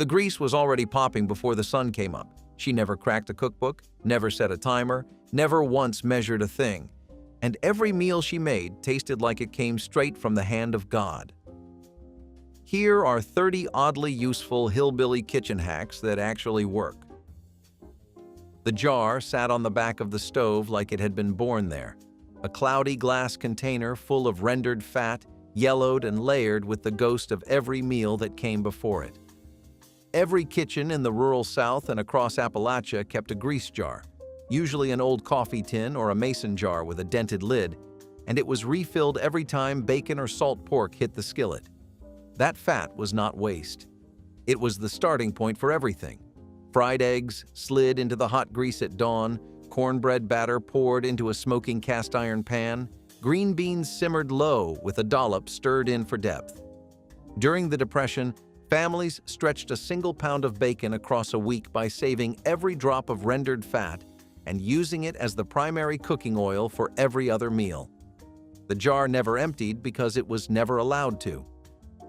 The grease was already popping before the sun came up. She never cracked a cookbook, never set a timer, never once measured a thing. And every meal she made tasted like it came straight from the hand of God. Here are 30 oddly useful hillbilly kitchen hacks that actually work. The jar sat on the back of the stove like it had been born there. A cloudy glass container full of rendered fat, yellowed and layered with the ghost of every meal that came before it. Every kitchen in the rural South and across Appalachia kept a grease jar, usually an old coffee tin or a mason jar with a dented lid, and it was refilled every time bacon or salt pork hit the skillet. That fat was not waste. It was the starting point for everything. Fried eggs slid into the hot grease at dawn, cornbread batter poured into a smoking cast iron pan, green beans simmered low with a dollop stirred in for depth. During the Depression, families stretched a single pound of bacon across a week by saving every drop of rendered fat and using it as the primary cooking oil for every other meal. The jar never emptied because it was never allowed to.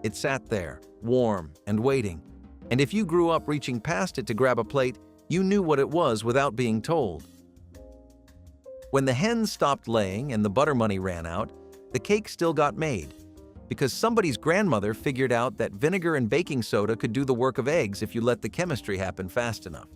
It sat there, warm and waiting, and if you grew up reaching past it to grab a plate, you knew what it was without being told. When the hens stopped laying and the butter money ran out, the cake still got made, because somebody's grandmother figured out that vinegar and baking soda could do the work of eggs if you let the chemistry happen fast enough.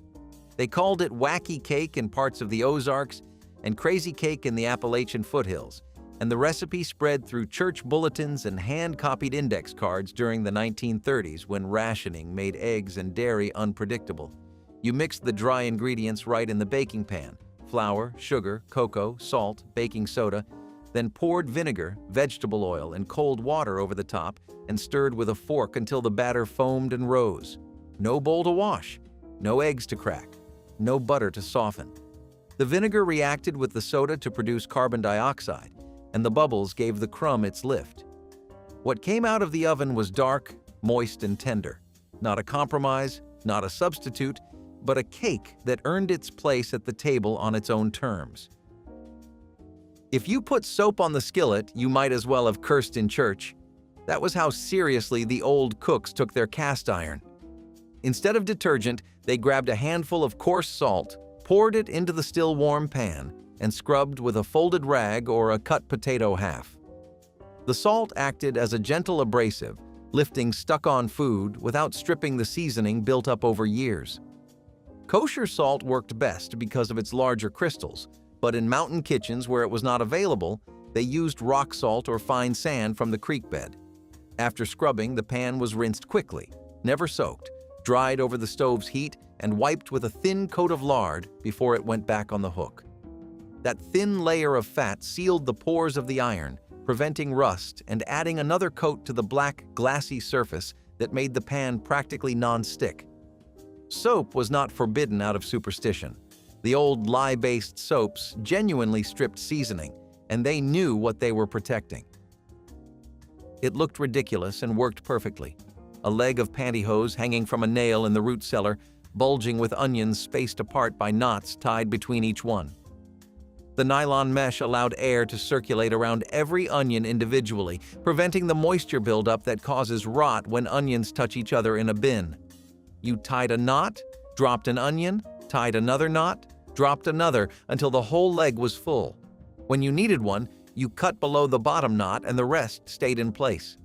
They called it wacky cake in parts of the Ozarks and crazy cake in the Appalachian foothills, and the recipe spread through church bulletins and hand-copied index cards during the 1930s when rationing made eggs and dairy unpredictable. You mixed the dry ingredients right in the baking pan: flour, sugar, cocoa, salt, baking soda, then poured vinegar, vegetable oil, and cold water over the top and stirred with a fork until the batter foamed and rose. No bowl to wash, no eggs to crack, no butter to soften. The vinegar reacted with the soda to produce carbon dioxide, and the bubbles gave the crumb its lift. What came out of the oven was dark, moist, and tender. Not a compromise, not a substitute, but a cake that earned its place at the table on its own terms. If you put soap on the skillet, you might as well have cursed in church. That was how seriously the old cooks took their cast iron. Instead of detergent, they grabbed a handful of coarse salt, poured it into the still warm pan, and scrubbed with a folded rag or a cut potato half. The salt acted as a gentle abrasive, lifting stuck-on food without stripping the seasoning built up over years. Kosher salt worked best because of its larger crystals, but in mountain kitchens where it was not available, they used rock salt or fine sand from the creek bed. After scrubbing, the pan was rinsed quickly, never soaked, dried over the stove's heat, and wiped with a thin coat of lard before it went back on the hook. That thin layer of fat sealed the pores of the iron, preventing rust and adding another coat to the black, glassy surface that made the pan practically non-stick. Soap was not forbidden out of superstition. The old lye-based soaps genuinely stripped seasoning, and they knew what they were protecting. It looked ridiculous and worked perfectly. A leg of pantyhose hanging from a nail in the root cellar, bulging with onions spaced apart by knots tied between each one. The nylon mesh allowed air to circulate around every onion individually, preventing the moisture buildup that causes rot when onions touch each other in a bin. You tied a knot, dropped an onion, tied another knot, dropped another until the whole leg was full. When you needed one, you cut below the bottom knot and the rest stayed in place.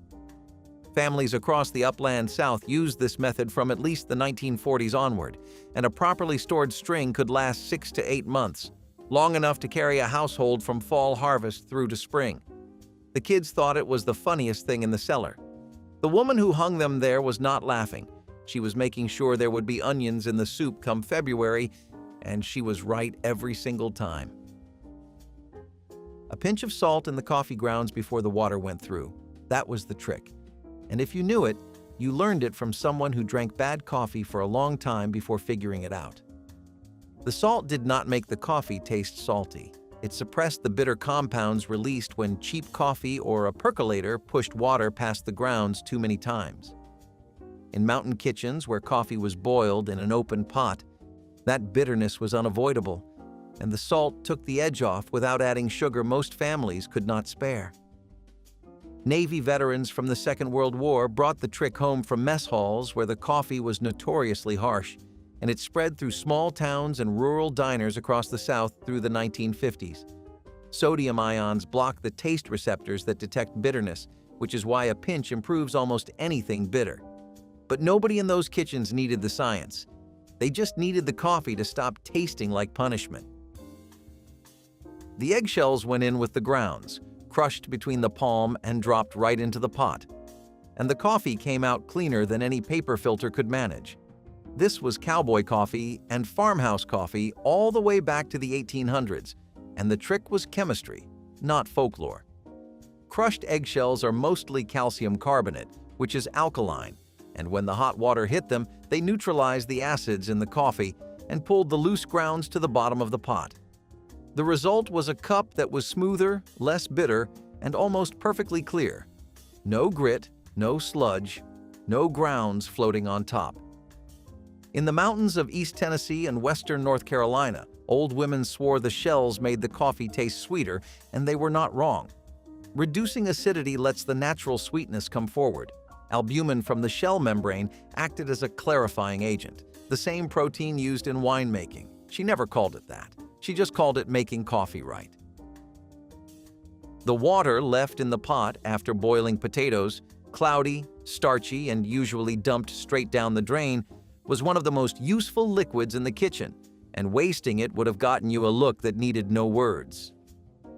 Families across the upland South used this method from at least the 1940s onward, and a properly stored string could last 6 to 8 months, long enough to carry a household from fall harvest through to spring. The kids thought it was the funniest thing in the cellar. The woman who hung them there was not laughing. She was making sure there would be onions in the soup come February, and she was right every single time. A pinch of salt in the coffee grounds before the water went through. That was the trick. And if you knew it, you learned it from someone who drank bad coffee for a long time before figuring it out. The salt did not make the coffee taste salty. It suppressed the bitter compounds released when cheap coffee or a percolator pushed water past the grounds too many times. In mountain kitchens where coffee was boiled in an open pot, that bitterness was unavoidable, and the salt took the edge off without adding sugar most families could not spare. Navy veterans from the Second World War brought the trick home from mess halls where the coffee was notoriously harsh, and it spread through small towns and rural diners across the South through the 1950s. Sodium ions block the taste receptors that detect bitterness, which is why a pinch improves almost anything bitter. But nobody in those kitchens needed the science. They just needed the coffee to stop tasting like punishment. The eggshells went in with the grounds, crushed between the palm and dropped right into the pot. And the coffee came out cleaner than any paper filter could manage. This was cowboy coffee and farmhouse coffee all the way back to the 1800s, and the trick was chemistry, not folklore. Crushed eggshells are mostly calcium carbonate, which is alkaline, and when the hot water hit them, they neutralized the acids in the coffee and pulled the loose grounds to the bottom of the pot. The result was a cup that was smoother, less bitter, and almost perfectly clear. No grit, no sludge, no grounds floating on top. In the mountains of East Tennessee and western North Carolina, old women swore the shells made the coffee taste sweeter, and they were not wrong. Reducing acidity lets the natural sweetness come forward. Albumin from the shell membrane acted as a clarifying agent, the same protein used in winemaking. She never called it that. She just called it making coffee right. The water left in the pot after boiling potatoes, cloudy, starchy, and usually dumped straight down the drain, was one of the most useful liquids in the kitchen, and wasting it would have gotten you a look that needed no words.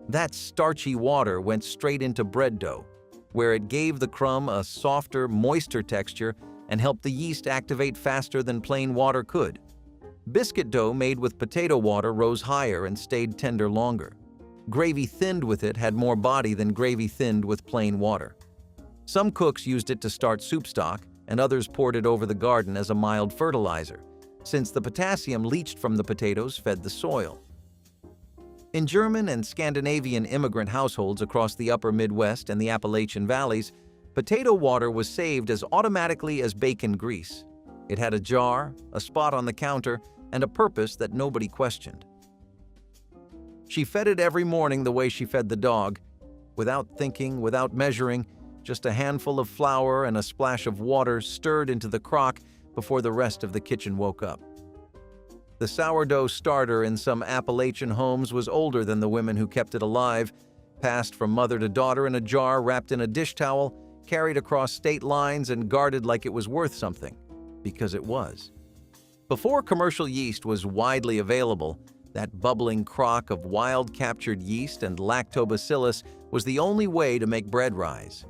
That starchy water went straight into bread dough, where it gave the crumb a softer, moister texture and helped the yeast activate faster than plain water could. Biscuit dough made with potato water rose higher and stayed tender longer. Gravy thinned with it had more body than gravy thinned with plain water. Some cooks used it to start soup stock, and others poured it over the garden as a mild fertilizer, since the potassium leached from the potatoes fed the soil. In German and Scandinavian immigrant households across the upper Midwest and the Appalachian valleys, potato water was saved as automatically as bacon grease. It had a jar, a spot on the counter, and a purpose that nobody questioned. She fed it every morning the way she fed the dog, without thinking, without measuring, just a handful of flour and a splash of water stirred into the crock before the rest of the kitchen woke up. The sourdough starter in some Appalachian homes was older than the women who kept it alive, passed from mother to daughter in a jar wrapped in a dish towel, carried across state lines and guarded like it was worth something, because it was. Before commercial yeast was widely available, that bubbling crock of wild-captured yeast and lactobacillus was the only way to make bread rise.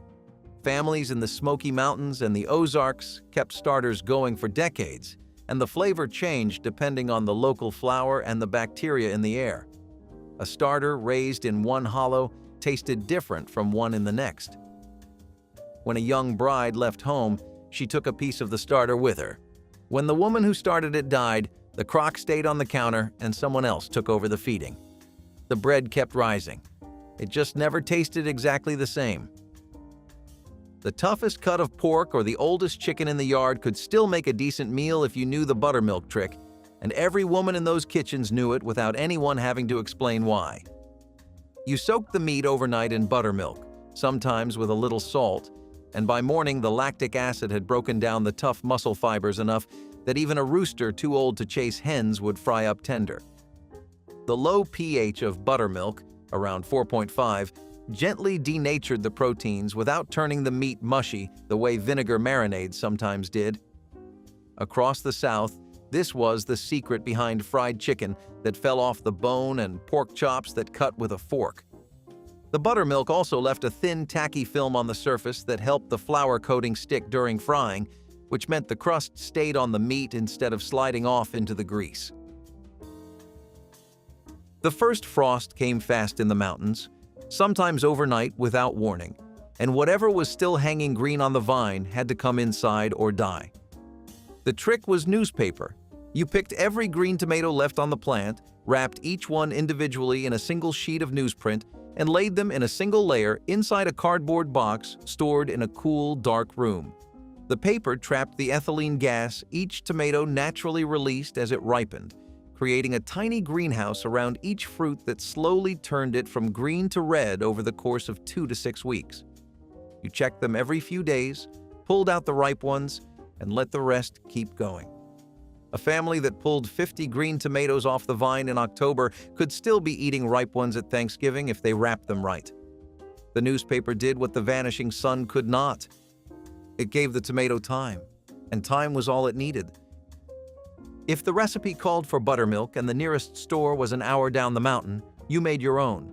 Families in the Smoky Mountains and the Ozarks kept starters going for decades, and the flavor changed depending on the local flour and the bacteria in the air. A starter raised in one hollow tasted different from one in the next. When a young bride left home, she took a piece of the starter with her. When the woman who started it died, the crock stayed on the counter and someone else took over the feeding. The bread kept rising. It just never tasted exactly the same. The toughest cut of pork or the oldest chicken in the yard could still make a decent meal if you knew the buttermilk trick, and every woman in those kitchens knew it without anyone having to explain why. You soaked the meat overnight in buttermilk, sometimes with a little salt, and by morning the lactic acid had broken down the tough muscle fibers enough that even a rooster too old to chase hens would fry up tender. The low pH of buttermilk, around 4.5, gently denatured the proteins without turning the meat mushy the way vinegar marinades sometimes did. Across the South, this was the secret behind fried chicken that fell off the bone and pork chops that cut with a fork. The buttermilk also left a thin, tacky film on the surface that helped the flour coating stick during frying, which meant the crust stayed on the meat instead of sliding off into the grease. The first frost came fast in the mountains, sometimes overnight without warning, and whatever was still hanging green on the vine had to come inside or die. The trick was newspaper. You picked every green tomato left on the plant, wrapped each one individually in a single sheet of newsprint, and laid them in a single layer inside a cardboard box stored in a cool, dark room. The paper trapped the ethylene gas each tomato naturally released as it ripened, creating a tiny greenhouse around each fruit that slowly turned it from green to red over the course of 2 to 6 weeks. You checked them every few days, pulled out the ripe ones, and let the rest keep going. A family that pulled 50 green tomatoes off the vine in October could still be eating ripe ones at Thanksgiving if they wrapped them right. The newspaper did what the vanishing sun could not. It gave the tomato time, and time was all it needed. If the recipe called for buttermilk and the nearest store was an hour down the mountain, you made your own.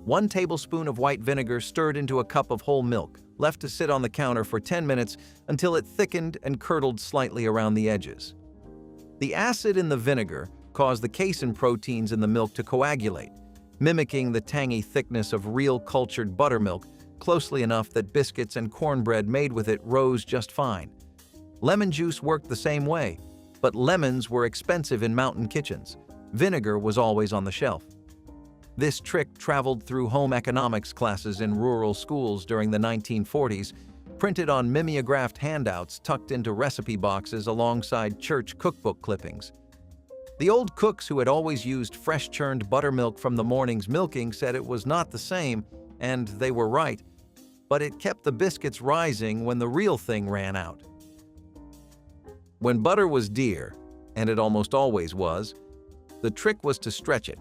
1 tablespoon of white vinegar stirred into a cup of whole milk, left to sit on the counter for 10 minutes until it thickened and curdled slightly around the edges. The acid in the vinegar caused the casein proteins in the milk to coagulate, mimicking the tangy thickness of real cultured buttermilk closely enough that biscuits and cornbread made with it rose just fine. Lemon juice worked the same way, but lemons were expensive in mountain kitchens. Vinegar was always on the shelf. This trick traveled through home economics classes in rural schools during the 1940s, printed on mimeographed handouts tucked into recipe boxes alongside church cookbook clippings. The old cooks who had always used fresh-churned buttermilk from the morning's milking said it was not the same, and they were right, but it kept the biscuits rising when the real thing ran out. When butter was dear, and it almost always was, the trick was to stretch it.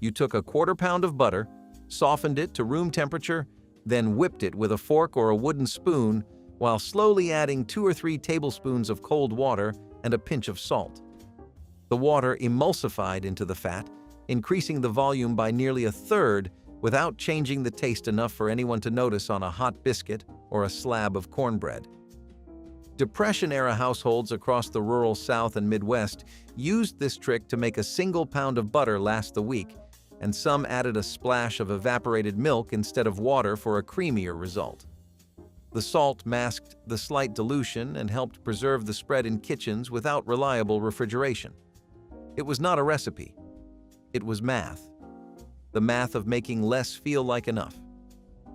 You took a 1/4 pound of butter, softened it to room temperature, then whipped it with a fork or a wooden spoon while slowly adding 2 or 3 tablespoons of cold water and a pinch of salt. The water emulsified into the fat, increasing the volume by nearly 1/3 without changing the taste enough for anyone to notice on a hot biscuit or a slab of cornbread. Depression-era households across the rural South and Midwest used this trick to make a single pound of butter last the week, and some added a splash of evaporated milk instead of water for a creamier result. The salt masked the slight dilution and helped preserve the spread in kitchens without reliable refrigeration. It was not a recipe. It was math. The math of making less feel like enough.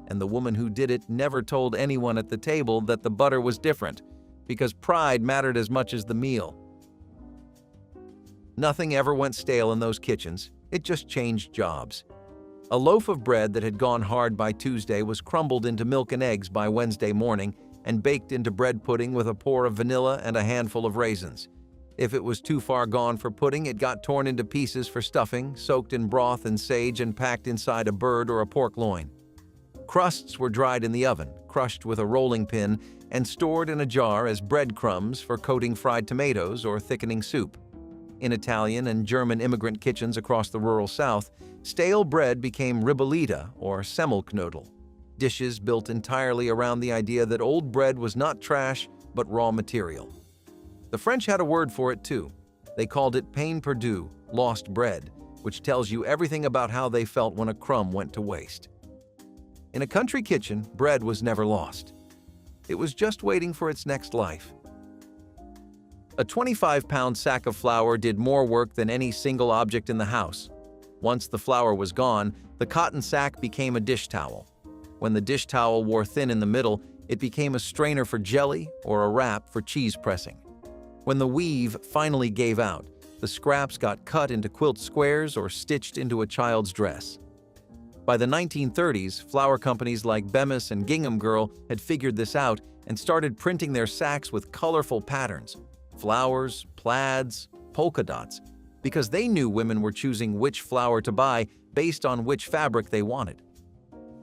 And the woman who did it never told anyone at the table that the butter was different, because pride mattered as much as the meal. Nothing ever went stale in those kitchens. It just changed jobs. A loaf of bread that had gone hard by Tuesday was crumbled into milk and eggs by Wednesday morning and baked into bread pudding with a pour of vanilla and a handful of raisins. If it was too far gone for pudding, it got torn into pieces for stuffing, soaked in broth and sage and packed inside a bird or a pork loin. Crusts were dried in the oven, crushed with a rolling pin, and stored in a jar as breadcrumbs for coating fried tomatoes or thickening soup. In Italian and German immigrant kitchens across the rural South, stale bread became ribollita or semmelknödel, dishes built entirely around the idea that old bread was not trash but raw material. The French had a word for it too. They called it pain perdu, lost bread, which tells you everything about how they felt when a crumb went to waste. In a country kitchen, bread was never lost. It was just waiting for its next life. A 25-pound sack of flour did more work than any single object in the house. Once the flour was gone, the cotton sack became a dish towel. When the dish towel wore thin in the middle, it became a strainer for jelly or a wrap for cheese pressing. When the weave finally gave out, the scraps got cut into quilt squares or stitched into a child's dress. By the 1930s, flour companies like Bemis and Gingham Girl had figured this out and started printing their sacks with colorful patterns, flowers, plaids, polka dots, because they knew women were choosing which flour to buy based on which fabric they wanted.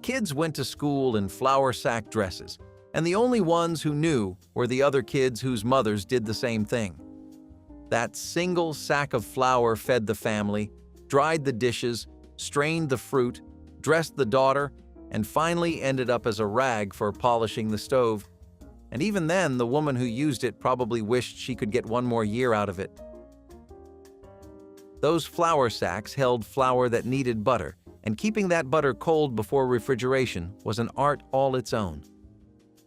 Kids went to school in flour sack dresses, and the only ones who knew were the other kids whose mothers did the same thing. That single sack of flour fed the family, dried the dishes, strained the fruit, dressed the daughter, and finally ended up as a rag for polishing the stove. And even then, the woman who used it probably wished she could get one more year out of it. Those flour sacks held flour that needed butter, and keeping that butter cold before refrigeration was an art all its own.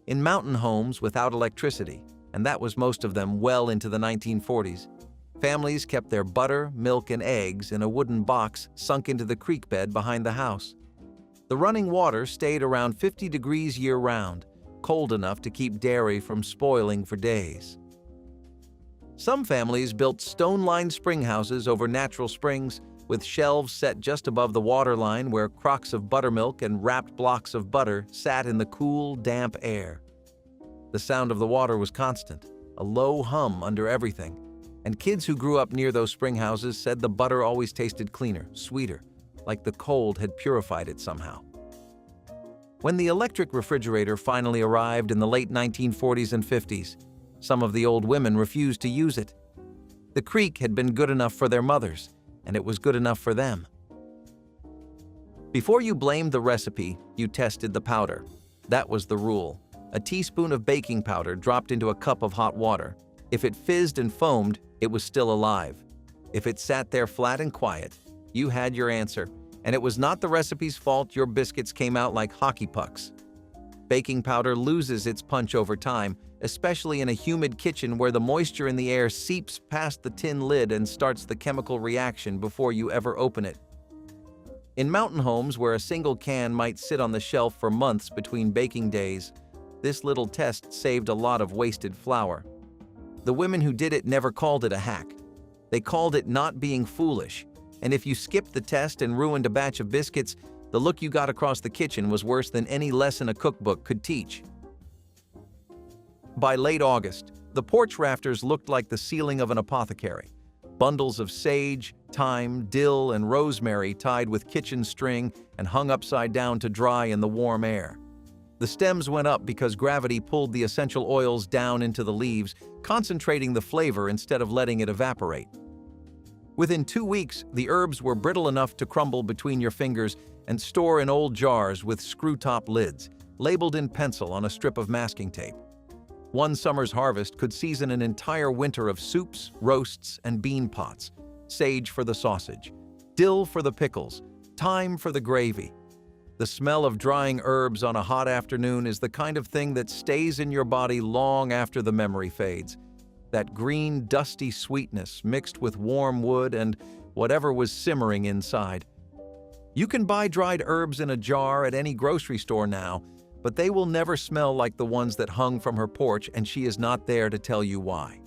In mountain homes without electricity, and that was most of them well into the 1940s, families kept their butter, milk, and eggs in a wooden box sunk into the creek bed behind the house. The running water stayed around 50 degrees year-round, cold enough to keep dairy from spoiling for days. Some families built stone-lined spring houses over natural springs, with shelves set just above the waterline where crocks of buttermilk and wrapped blocks of butter sat in the cool, damp air. The sound of the water was constant, a low hum under everything, and kids who grew up near those spring houses said the butter always tasted cleaner, sweeter, like the cold had purified it somehow. When the electric refrigerator finally arrived in the late 1940s and 50s, some of the old women refused to use it. The creek had been good enough for their mothers, and it was good enough for them. Before you blamed the recipe, you tested the powder. That was the rule. A teaspoon of baking powder dropped into a cup of hot water. If it fizzed and foamed, it was still alive. If it sat there flat and quiet, you had your answer, and it was not the recipe's fault your biscuits came out like hockey pucks. Baking powder loses its punch over time, especially in a humid kitchen where the moisture in the air seeps past the tin lid and starts the chemical reaction before you ever open it. In mountain homes where a single can might sit on the shelf for months between baking days, this little test saved a lot of wasted flour. The women who did it never called it a hack. They called it not being foolish, and if you skipped the test and ruined a batch of biscuits, the look you got across the kitchen was worse than any lesson a cookbook could teach. By late August, the porch rafters looked like the ceiling of an apothecary. Bundles of sage, thyme, dill, and rosemary tied with kitchen string and hung upside down to dry in the warm air. The stems went up because gravity pulled the essential oils down into the leaves, concentrating the flavor instead of letting it evaporate. Within 2 weeks, the herbs were brittle enough to crumble between your fingers and store in old jars with screw-top lids, labeled in pencil on a strip of masking tape. One summer's harvest could season an entire winter of soups, roasts, and bean pots, sage for the sausage, dill for the pickles, thyme for the gravy. The smell of drying herbs on a hot afternoon is the kind of thing that stays in your body long after the memory fades. That green, dusty sweetness mixed with warm wood and whatever was simmering inside. You can buy dried herbs in a jar at any grocery store now, but they will never smell like the ones that hung from her porch, and she is not there to tell you why.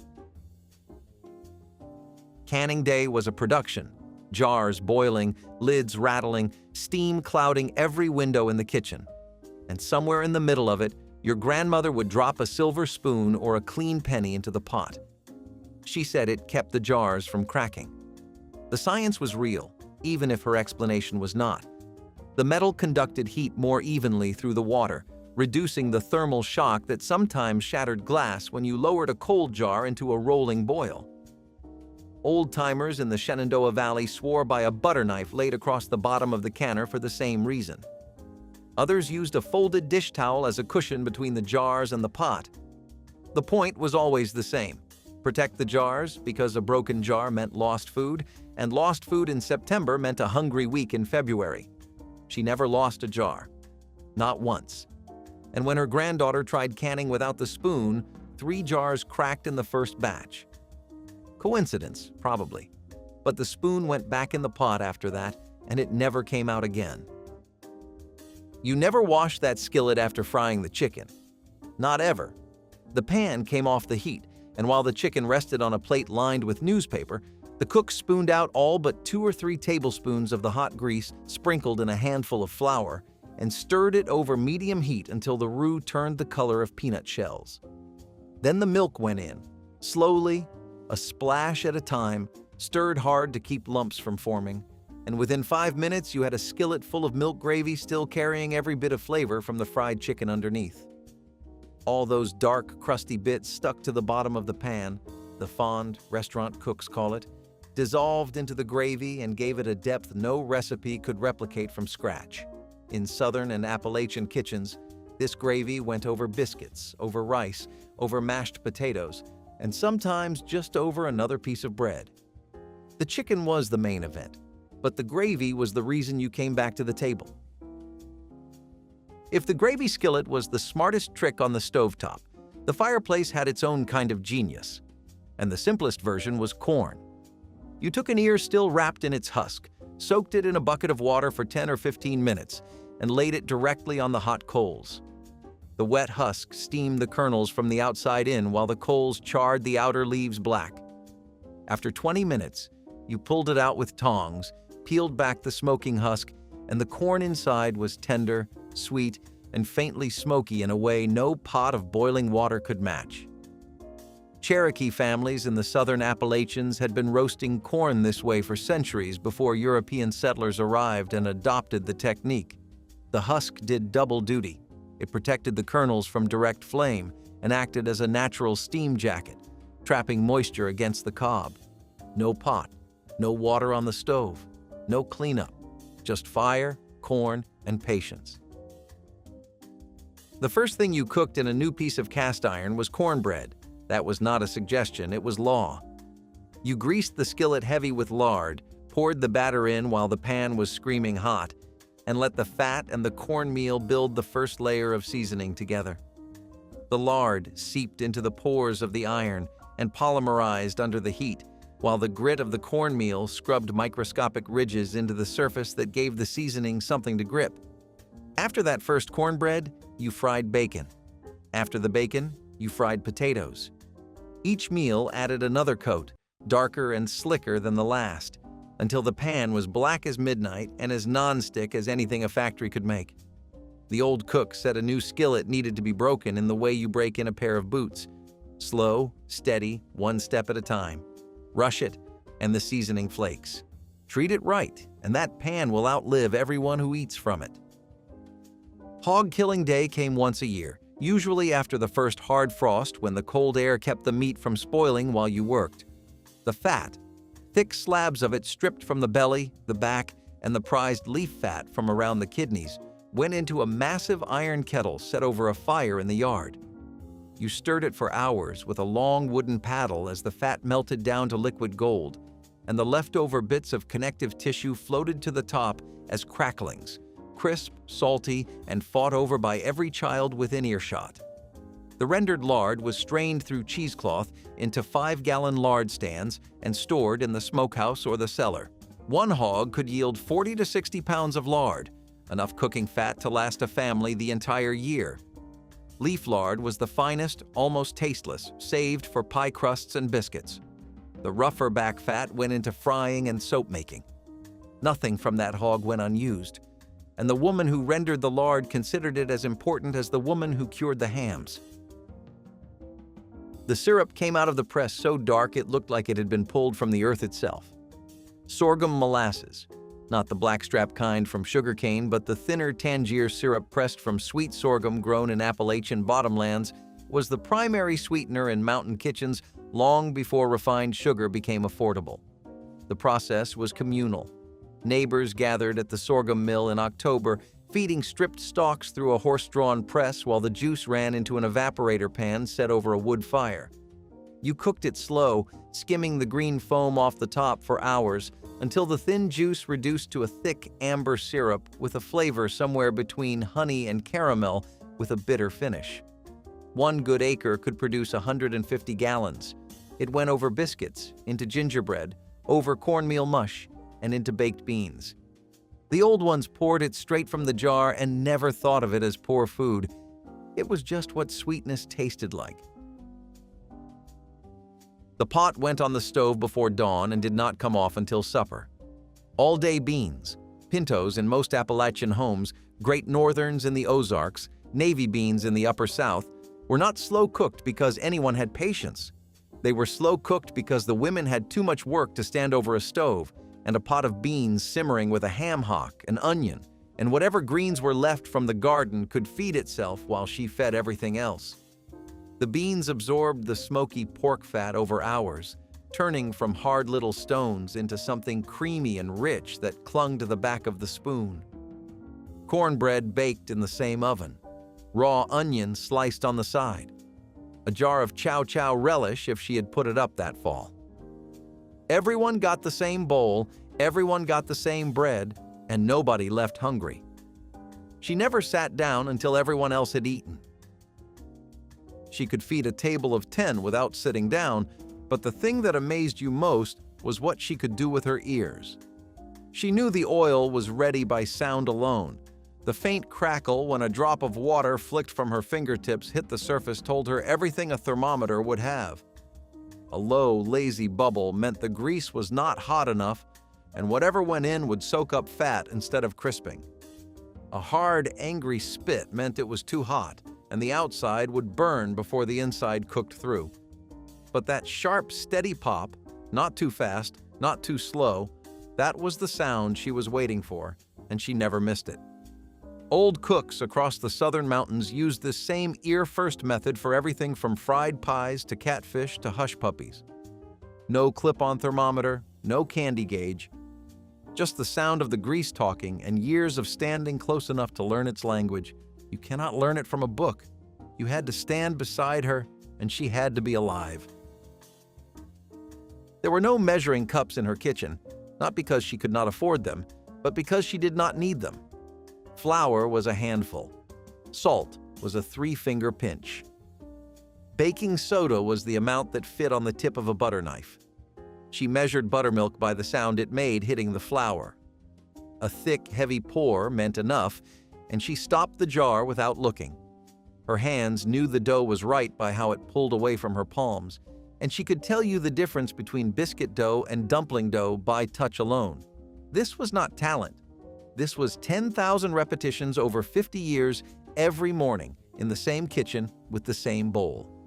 Canning day was a production. Jars boiling, lids rattling, steam clouding every window in the kitchen. And somewhere in the middle of it, your grandmother would drop a silver spoon or a clean penny into the pot. She said it kept the jars from cracking. The science was real, even if her explanation was not. The metal conducted heat more evenly through the water, reducing the thermal shock that sometimes shattered glass when you lowered a cold jar into a rolling boil. Old-timers in the Shenandoah Valley swore by a butter knife laid across the bottom of the canner for the same reason. Others used a folded dish towel as a cushion between the jars and the pot. The point was always the same. Protect the jars because a broken jar meant lost food, and lost food in September meant a hungry week in February. She never lost a jar. Not once. And when her granddaughter tried canning without the spoon, 3 jars cracked in the first batch. Coincidence, probably. But the spoon went back in the pot after that, and it never came out again. You never washed that skillet after frying the chicken. Not ever. The pan came off the heat, and while the chicken rested on a plate lined with newspaper, the cook spooned out all but 2 or 3 tablespoons of the hot grease sprinkled in a handful of flour and stirred it over medium heat until the roux turned the color of peanut shells. Then the milk went in, slowly, a splash at a time, stirred hard to keep lumps from forming, and within 5 minutes you had a skillet full of milk gravy still carrying every bit of flavor from the fried chicken underneath. All those dark, crusty bits stuck to the bottom of the pan, the fond, restaurant cooks call it, dissolved into the gravy and gave it a depth no recipe could replicate from scratch. In Southern and Appalachian kitchens, this gravy went over biscuits, over rice, over mashed potatoes, and sometimes just over another piece of bread. The chicken was the main event, but the gravy was the reason you came back to the table. If the gravy skillet was the smartest trick on the stovetop, the fireplace had its own kind of genius. And the simplest version was corn. You took an ear still wrapped in its husk, soaked it in a bucket of water for 10 or 15 minutes, and laid it directly on the hot coals. The wet husk steamed the kernels from the outside in while the coals charred the outer leaves black. After 20 minutes, you pulled it out with tongs, peeled back the smoking husk, and the corn inside was tender, sweet, and faintly smoky in a way no pot of boiling water could match. Cherokee families in the southern Appalachians had been roasting corn this way for centuries before European settlers arrived and adopted the technique. The husk did double duty. It protected the kernels from direct flame and acted as a natural steam jacket, trapping moisture against the cob. No pot, no water on the stove, no cleanup, just fire, corn, and patience. The first thing you cooked in a new piece of cast iron was cornbread. That was not a suggestion, it was law. You greased the skillet heavy with lard, poured the batter in while the pan was screaming hot, and let the fat and the cornmeal build the first layer of seasoning together. The lard seeped into the pores of the iron and polymerized under the heat, while the grit of the cornmeal scrubbed microscopic ridges into the surface that gave the seasoning something to grip. After that first cornbread, you fried bacon. After the bacon, you fried potatoes. Each meal added another coat, darker and slicker than the last, until the pan was black as midnight and as non-stick as anything a factory could make. The old cook said a new skillet needed to be broken in the way you break in a pair of boots. Slow, steady, one step at a time. Rush it, and the seasoning flakes. Treat it right, and that pan will outlive everyone who eats from it. Hog killing day came once a year, usually after the first hard frost when the cold air kept the meat from spoiling while you worked. The fat, thick slabs of it stripped from the belly, the back, and the prized leaf fat from around the kidneys, went into a massive iron kettle set over a fire in the yard. You stirred it for hours with a long wooden paddle as the fat melted down to liquid gold, and the leftover bits of connective tissue floated to the top as cracklings, crisp, salty, and fought over by every child within earshot. The rendered lard was strained through cheesecloth into 5-gallon lard stands and stored in the smokehouse or the cellar. One hog could yield 40 to 60 pounds of lard, enough cooking fat to last a family the entire year. Leaf lard was the finest, almost tasteless, saved for pie crusts and biscuits. The rougher back fat went into frying and soap making. Nothing from that hog went unused, and the woman who rendered the lard considered it as important as the woman who cured the hams. The syrup came out of the press so dark it looked like it had been pulled from the earth itself. Sorghum molasses, not the blackstrap kind from sugarcane, but the thinner Tangier syrup pressed from sweet sorghum grown in Appalachian bottomlands, was the primary sweetener in mountain kitchens long before refined sugar became affordable. The process was communal. Neighbors gathered at the sorghum mill in October, feeding stripped stalks through a horse-drawn press while the juice ran into an evaporator pan set over a wood fire. You cooked it slow, skimming the green foam off the top for hours until the thin juice reduced to a thick amber syrup with a flavor somewhere between honey and caramel with a bitter finish. One good acre could produce 150 gallons. It went over biscuits, into gingerbread, over cornmeal mush, and into baked beans. The old ones poured it straight from the jar and never thought of it as poor food. It was just what sweetness tasted like. The pot went on the stove before dawn and did not come off until supper. All-day beans, pintos in most Appalachian homes, Great Northerns in the Ozarks, navy beans in the Upper South, were not slow-cooked because anyone had patience. They were slow-cooked because the women had too much work to stand over a stove, and a pot of beans simmering with a ham hock, an onion, and whatever greens were left from the garden could feed itself while she fed everything else. The beans absorbed the smoky pork fat over hours, turning from hard little stones into something creamy and rich that clung to the back of the spoon. Cornbread baked in the same oven, raw onion sliced on the side, a jar of chow chow relish if she had put it up that fall. Everyone got the same bowl, everyone got the same bread, and nobody left hungry. She never sat down until everyone else had eaten. She could feed a table of 10 without sitting down, but the thing that amazed you most was what she could do with her ears. She knew the oil was ready by sound alone. The faint crackle when a drop of water flicked from her fingertips hit the surface told her everything a thermometer would have. A low, lazy bubble meant the grease was not hot enough, and whatever went in would soak up fat instead of crisping. A hard, angry spit meant it was too hot, and the outside would burn before the inside cooked through. But that sharp, steady pop, not too fast, not too slow, that was the sound she was waiting for, and she never missed it. Old cooks across the southern mountains used this same ear-first method for everything from fried pies to catfish to hush puppies. No clip-on thermometer, no candy gauge, just the sound of the grease talking and years of standing close enough to learn its language. You cannot learn it from a book. You had to stand beside her, and she had to be alive. There were no measuring cups in her kitchen, not because she could not afford them, but because she did not need them. Flour was a handful. Salt was a 3-finger pinch. Baking soda was the amount that fit on the tip of a butter knife. She measured buttermilk by the sound it made hitting the flour. A thick, heavy pour meant enough, and she stopped the jar without looking. Her hands knew the dough was right by how it pulled away from her palms, and she could tell you the difference between biscuit dough and dumpling dough by touch alone. This was not talent. This was 10,000 repetitions over 50 years every morning in the same kitchen with the same bowl.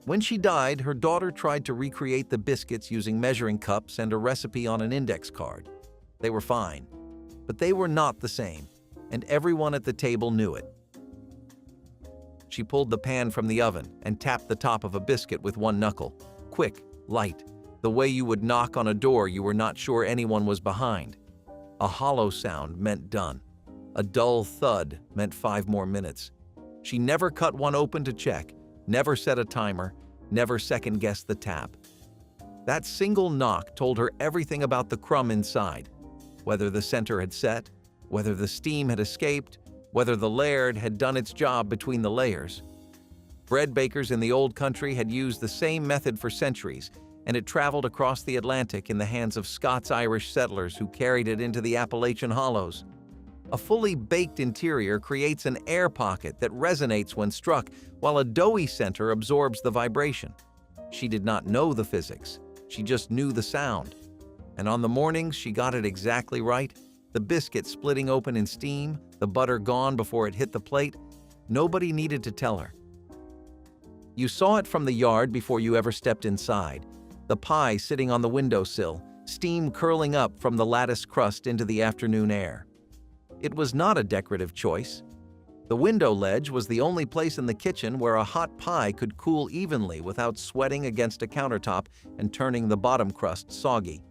When she died, her daughter tried to recreate the biscuits using measuring cups and a recipe on an index card. They were fine, but they were not the same, and everyone at the table knew it. She pulled the pan from the oven and tapped the top of a biscuit with one knuckle. Quick, light, the way you would knock on a door you were not sure anyone was behind. A hollow sound meant done. A dull thud meant 5 more minutes. She never cut one open to check, never set a timer, never second-guessed the tap. That single knock told her everything about the crumb inside, whether the center had set, whether the steam had escaped, whether the laird had done its job between the layers. Bread bakers in the old country had used the same method for centuries, and it traveled across the Atlantic in the hands of Scots-Irish settlers who carried it into the Appalachian hollows. A fully baked interior creates an air pocket that resonates when struck, while a doughy center absorbs the vibration. She did not know the physics, she just knew the sound. And on the mornings she got it exactly right, the biscuit splitting open in steam, the butter gone before it hit the plate, nobody needed to tell her. You saw it from the yard before you ever stepped inside. The pie sitting on the windowsill, steam curling up from the lattice crust into the afternoon air. It was not a decorative choice. The window ledge was the only place in the kitchen where a hot pie could cool evenly without sweating against a countertop and turning the bottom crust soggy.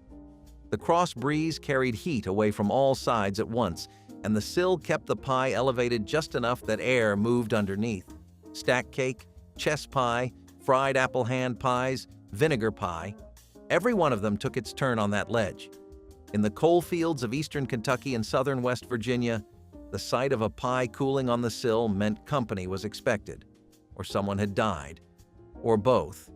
The cross breeze carried heat away from all sides at once, and the sill kept the pie elevated just enough that air moved underneath. Stack cake, chess pie, fried apple hand pies, vinegar pie. Every one of them took its turn on that ledge. In the coal fields of eastern Kentucky and southern West Virginia, the sight of a pie cooling on the sill meant company was expected, or someone had died, or both,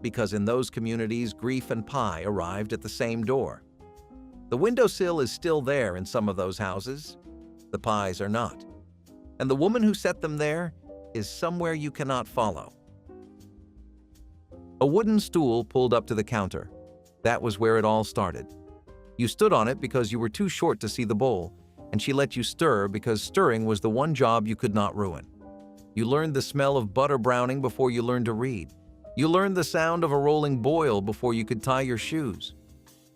because in those communities, grief and pie arrived at the same door. The windowsill is still there in some of those houses. The pies are not. And the woman who set them there is somewhere you cannot follow. A wooden stool pulled up to the counter. That was where it all started. You stood on it because you were too short to see the bowl, and she let you stir because stirring was the one job you could not ruin. You learned the smell of butter browning before you learned to read. You learned the sound of a rolling boil before you could tie your shoes.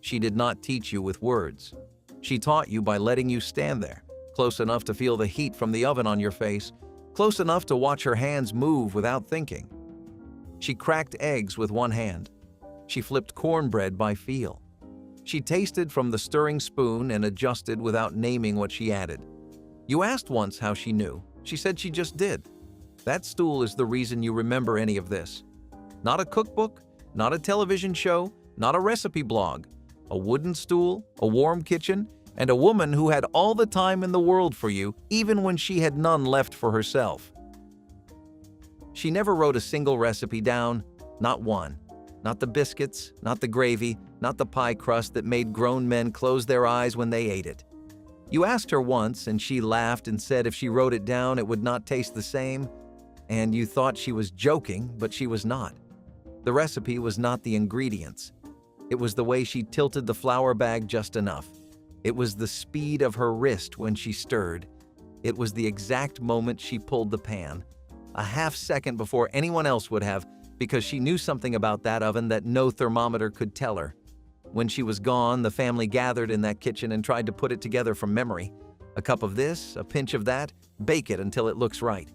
She did not teach you with words. She taught you by letting you stand there, close enough to feel the heat from the oven on your face, close enough to watch her hands move without thinking. She cracked eggs with one hand. She flipped cornbread by feel. She tasted from the stirring spoon and adjusted without naming what she added. You asked once how she knew. She said she just did. That stool is the reason you remember any of this. Not a cookbook, not a television show, not a recipe blog. A wooden stool, a warm kitchen, and a woman who had all the time in the world for you, even when she had none left for herself. She never wrote a single recipe down, not one. Not the biscuits, not the gravy, not the pie crust that made grown men close their eyes when they ate it. You asked her once, and she laughed and said if she wrote it down, it would not taste the same, and you thought she was joking, but she was not. The recipe was not the ingredients. It was the way she tilted the flour bag just enough. It was the speed of her wrist when she stirred. It was the exact moment she pulled the pan. A half second before anyone else would have, because she knew something about that oven that no thermometer could tell her. When she was gone, the family gathered in that kitchen and tried to put it together from memory. A cup of this, a pinch of that, bake it until it looks right.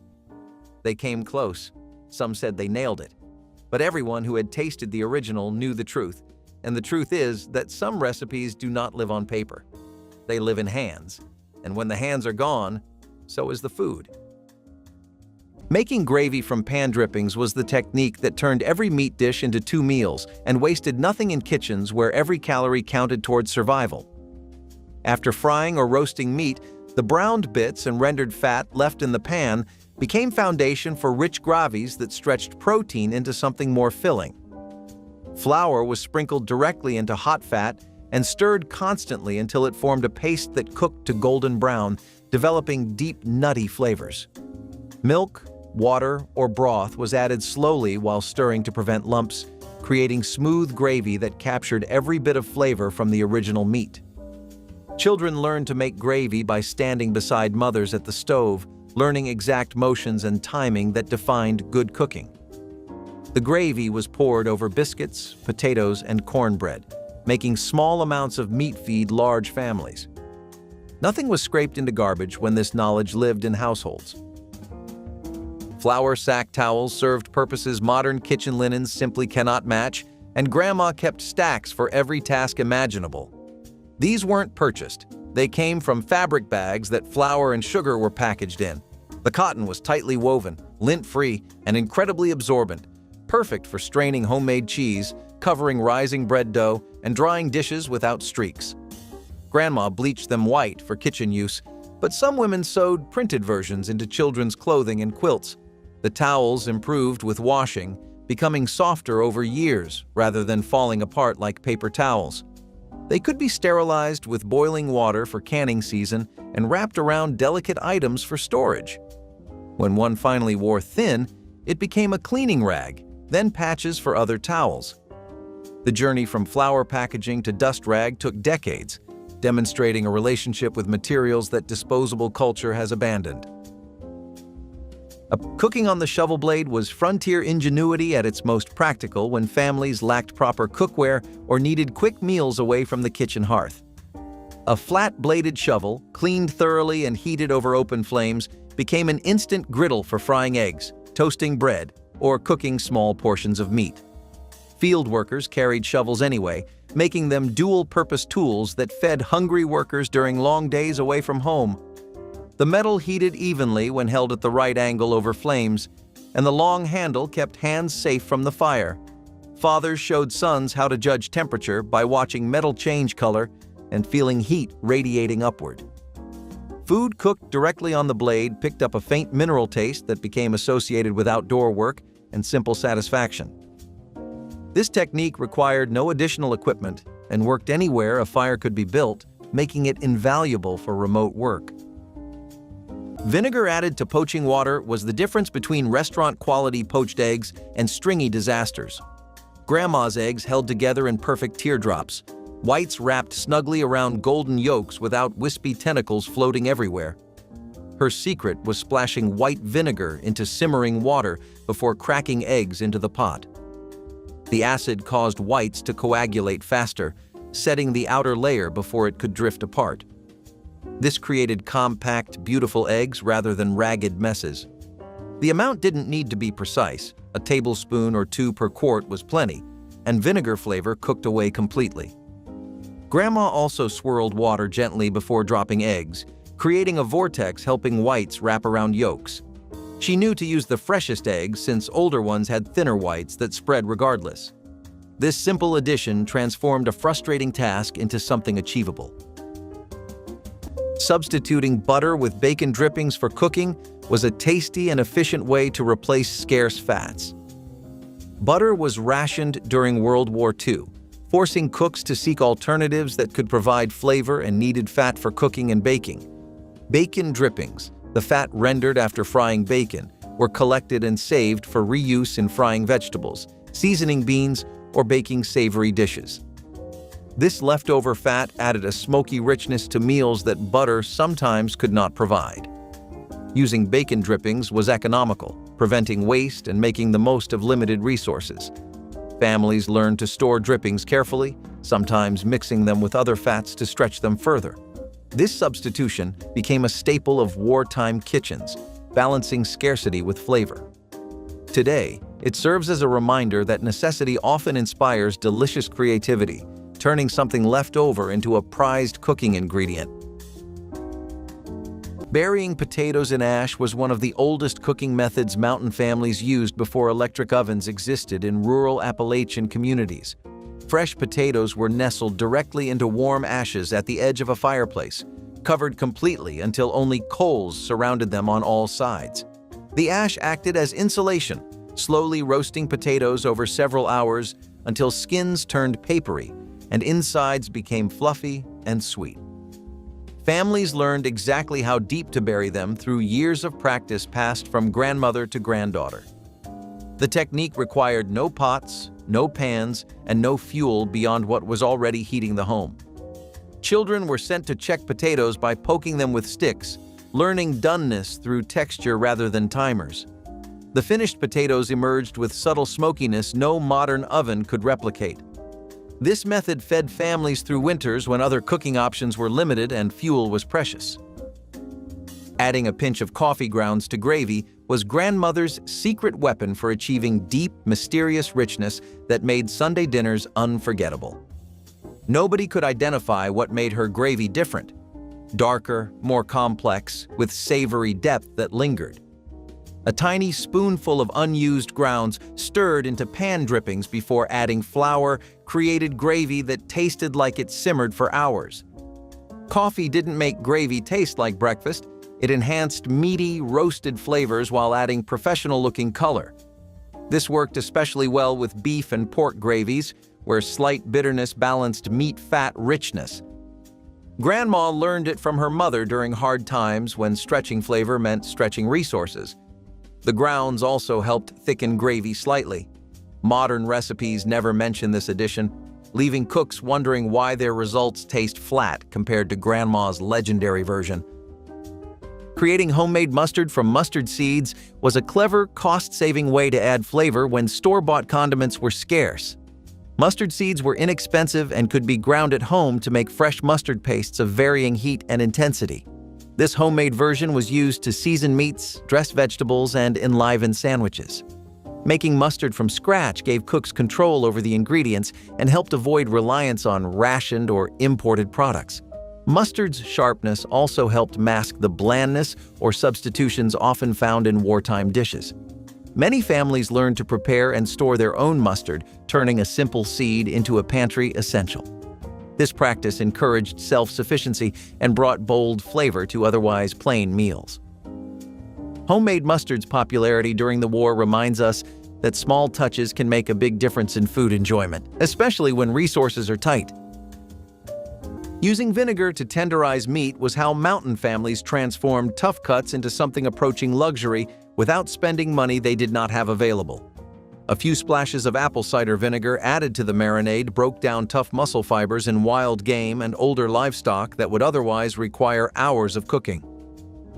They came close. Some said they nailed it. But everyone who had tasted the original knew the truth. And the truth is that some recipes do not live on paper. They live in hands. And when the hands are gone, so is the food. Making gravy from pan drippings was the technique that turned every meat dish into 2 meals and wasted nothing in kitchens where every calorie counted towards survival. After frying or roasting meat, the browned bits and rendered fat left in the pan became foundation for rich gravies that stretched protein into something more filling. Flour was sprinkled directly into hot fat and stirred constantly until it formed a paste that cooked to golden brown, developing deep, nutty flavors. Milk, water, or broth was added slowly while stirring to prevent lumps, creating smooth gravy that captured every bit of flavor from the original meat. Children learned to make gravy by standing beside mothers at the stove, learning exact motions and timing that defined good cooking. The gravy was poured over biscuits, potatoes, and cornbread, making small amounts of meat feed large families. Nothing was scraped into garbage when this knowledge lived in households. Flour sack towels served purposes modern kitchen linens simply cannot match, and Grandma kept stacks for every task imaginable. These weren't purchased. They came from fabric bags that flour and sugar were packaged in. The cotton was tightly woven, lint-free, and incredibly absorbent, perfect for straining homemade cheese, covering rising bread dough, and drying dishes without streaks. Grandma bleached them white for kitchen use, but some women sewed printed versions into children's clothing and quilts. The towels improved with washing, becoming softer over years rather than falling apart like paper towels. They could be sterilized with boiling water for canning season and wrapped around delicate items for storage. When one finally wore thin, it became a cleaning rag, then patches for other towels. The journey from flour packaging to dust rag took decades, demonstrating a relationship with materials that disposable culture has abandoned. Cooking on the shovel blade was frontier ingenuity at its most practical when families lacked proper cookware or needed quick meals away from the kitchen hearth. A flat-bladed shovel, cleaned thoroughly and heated over open flames, became an instant griddle for frying eggs, toasting bread, or cooking small portions of meat. Field workers carried shovels anyway, making them dual-purpose tools that fed hungry workers during long days away from home. The metal heated evenly when held at the right angle over flames, and the long handle kept hands safe from the fire. Fathers showed sons how to judge temperature by watching metal change color and feeling heat radiating upward. Food cooked directly on the blade picked up a faint mineral taste that became associated with outdoor work and simple satisfaction. This technique required no additional equipment and worked anywhere a fire could be built, making it invaluable for remote work. Vinegar added to poaching water was the difference between restaurant-quality poached eggs and stringy disasters. Grandma's eggs held together in perfect teardrops, whites wrapped snugly around golden yolks without wispy tentacles floating everywhere. Her secret was splashing white vinegar into simmering water before cracking eggs into the pot. The acid caused whites to coagulate faster, setting the outer layer before it could drift apart. This created compact, beautiful eggs rather than ragged messes. The amount didn't need to be precise. A tablespoon or 2 per quart was plenty, and vinegar flavor cooked away completely. Grandma also swirled water gently before dropping eggs, creating a vortex helping whites wrap around yolks. She knew to use the freshest eggs since older ones had thinner whites that spread regardless. This simple addition transformed a frustrating task into something achievable. Substituting butter with bacon drippings for cooking was a tasty and efficient way to replace scarce fats. Butter was rationed during World War II, forcing cooks to seek alternatives that could provide flavor and needed fat for cooking and baking. Bacon drippings, the fat rendered after frying bacon, were collected and saved for reuse in frying vegetables, seasoning beans, or baking savory dishes. This leftover fat added a smoky richness to meals that butter sometimes could not provide. Using bacon drippings was economical, preventing waste and making the most of limited resources. Families learned to store drippings carefully, sometimes mixing them with other fats to stretch them further. This substitution became a staple of wartime kitchens, balancing scarcity with flavor. Today, it serves as a reminder that necessity often inspires delicious creativity, turning something left over into a prized cooking ingredient. Burying potatoes in ash was one of the oldest cooking methods mountain families used before electric ovens existed in rural Appalachian communities. Fresh potatoes were nestled directly into warm ashes at the edge of a fireplace, covered completely until only coals surrounded them on all sides. The ash acted as insulation, slowly roasting potatoes over several hours until skins turned papery and insides became fluffy and sweet. Families learned exactly how deep to bury them through years of practice passed from grandmother to granddaughter. The technique required no pots, no pans, and no fuel beyond what was already heating the home. Children were sent to check potatoes by poking them with sticks, learning doneness through texture rather than timers. The finished potatoes emerged with subtle smokiness no modern oven could replicate. This method fed families through winters when other cooking options were limited and fuel was precious. Adding a pinch of coffee grounds to gravy was grandmother's secret weapon for achieving deep, mysterious richness that made Sunday dinners unforgettable. Nobody could identify what made her gravy different: darker, more complex, with savory depth that lingered. A tiny spoonful of unused grounds stirred into pan drippings before adding flour created gravy that tasted like it simmered for hours. Coffee didn't make gravy taste like breakfast. It enhanced meaty, roasted flavors while adding professional-looking color. This worked especially well with beef and pork gravies, where slight bitterness balanced meat-fat richness. Grandma learned it from her mother during hard times when stretching flavor meant stretching resources. The grounds also helped thicken gravy slightly. Modern recipes never mention this addition, leaving cooks wondering why their results taste flat compared to Grandma's legendary version. Creating homemade mustard from mustard seeds was a clever, cost-saving way to add flavor when store-bought condiments were scarce. Mustard seeds were inexpensive and could be ground at home to make fresh mustard pastes of varying heat and intensity. This homemade version was used to season meats, dress vegetables, and enliven sandwiches. Making mustard from scratch gave cooks control over the ingredients and helped avoid reliance on rationed or imported products. Mustard's sharpness also helped mask the blandness or substitutions often found in wartime dishes. Many families learned to prepare and store their own mustard, turning a simple seed into a pantry essential. This practice encouraged self-sufficiency and brought bold flavor to otherwise plain meals. Homemade mustard's popularity during the war reminds us that small touches can make a big difference in food enjoyment, especially when resources are tight. Using vinegar to tenderize meat was how mountain families transformed tough cuts into something approaching luxury without spending money they did not have available. A few splashes of apple cider vinegar added to the marinade broke down tough muscle fibers in wild game and older livestock that would otherwise require hours of cooking.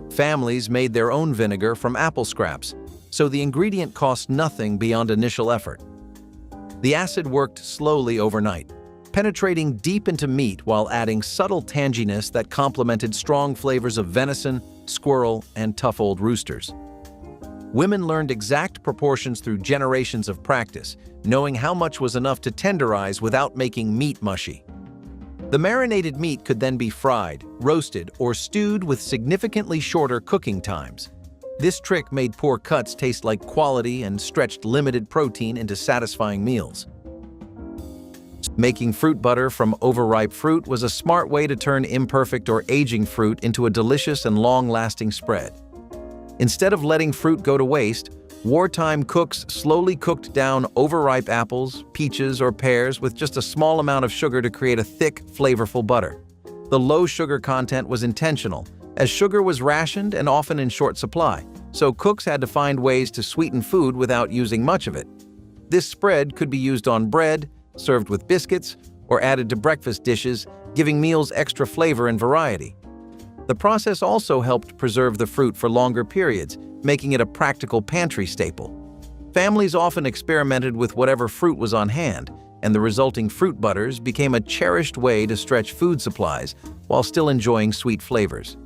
Families made their own vinegar from apple scraps, so the ingredient cost nothing beyond initial effort. The acid worked slowly overnight, penetrating deep into meat while adding subtle tanginess that complemented strong flavors of venison, squirrel, and tough old roosters. Women learned exact proportions through generations of practice, knowing how much was enough to tenderize without making meat mushy. The marinated meat could then be fried, roasted, or stewed with significantly shorter cooking times. This trick made poor cuts taste like quality and stretched limited protein into satisfying meals. Making fruit butter from overripe fruit was a smart way to turn imperfect or aging fruit into a delicious and long-lasting spread. Instead of letting fruit go to waste, wartime cooks slowly cooked down overripe apples, peaches, or pears with just a small amount of sugar to create a thick, flavorful butter. The low sugar content was intentional, as sugar was rationed and often in short supply, so cooks had to find ways to sweeten food without using much of it. This spread could be used on bread, served with biscuits, or added to breakfast dishes, giving meals extra flavor and variety. The process also helped preserve the fruit for longer periods, making it a practical pantry staple. Families often experimented with whatever fruit was on hand, and the resulting fruit butters became a cherished way to stretch food supplies while still enjoying sweet flavors.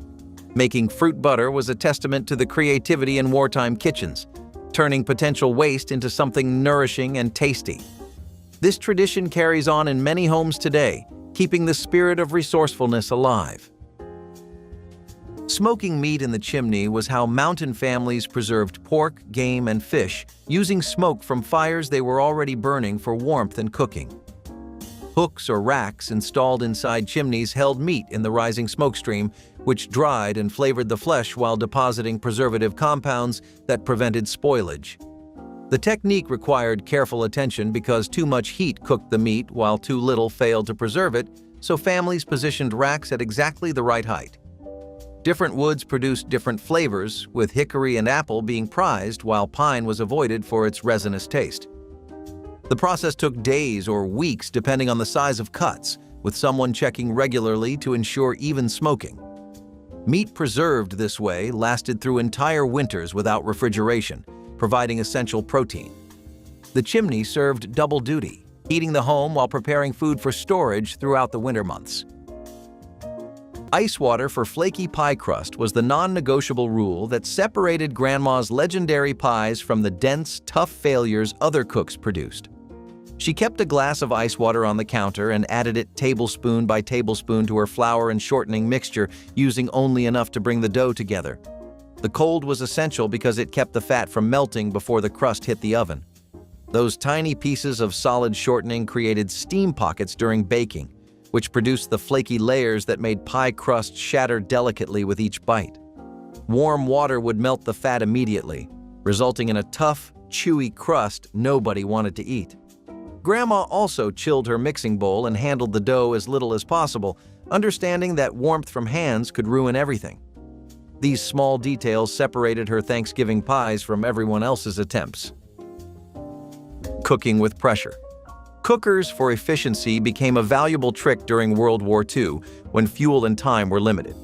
Making fruit butter was a testament to the creativity in wartime kitchens, turning potential waste into something nourishing and tasty. This tradition carries on in many homes today, keeping the spirit of resourcefulness alive. Smoking meat in the chimney was how mountain families preserved pork, game, and fish, using smoke from fires they were already burning for warmth and cooking. Hooks or racks installed inside chimneys held meat in the rising smoke stream, which dried and flavored the flesh while depositing preservative compounds that prevented spoilage. The technique required careful attention because too much heat cooked the meat while too little failed to preserve it, so families positioned racks at exactly the right height. Different woods produced different flavors, with hickory and apple being prized while pine was avoided for its resinous taste. The process took days or weeks depending on the size of cuts, with someone checking regularly to ensure even smoking. Meat preserved this way lasted through entire winters without refrigeration, providing essential protein. The chimney served double duty, heating the home while preparing food for storage throughout the winter months. Ice water for flaky pie crust was the non-negotiable rule that separated Grandma's legendary pies from the dense, tough failures other cooks produced. She kept a glass of ice water on the counter and added it tablespoon by tablespoon to her flour and shortening mixture, using only enough to bring the dough together. The cold was essential because it kept the fat from melting before the crust hit the oven. Those tiny pieces of solid shortening created steam pockets during baking, which produced the flaky layers that made pie crust shatter delicately with each bite. Warm water would melt the fat immediately, resulting in a tough, chewy crust nobody wanted to eat. Grandma also chilled her mixing bowl and handled the dough as little as possible, understanding that warmth from hands could ruin everything. These small details separated her Thanksgiving pies from everyone else's attempts. Cooking with pressure. Cookers for efficiency became a valuable trick during World War II when fuel and time were limited.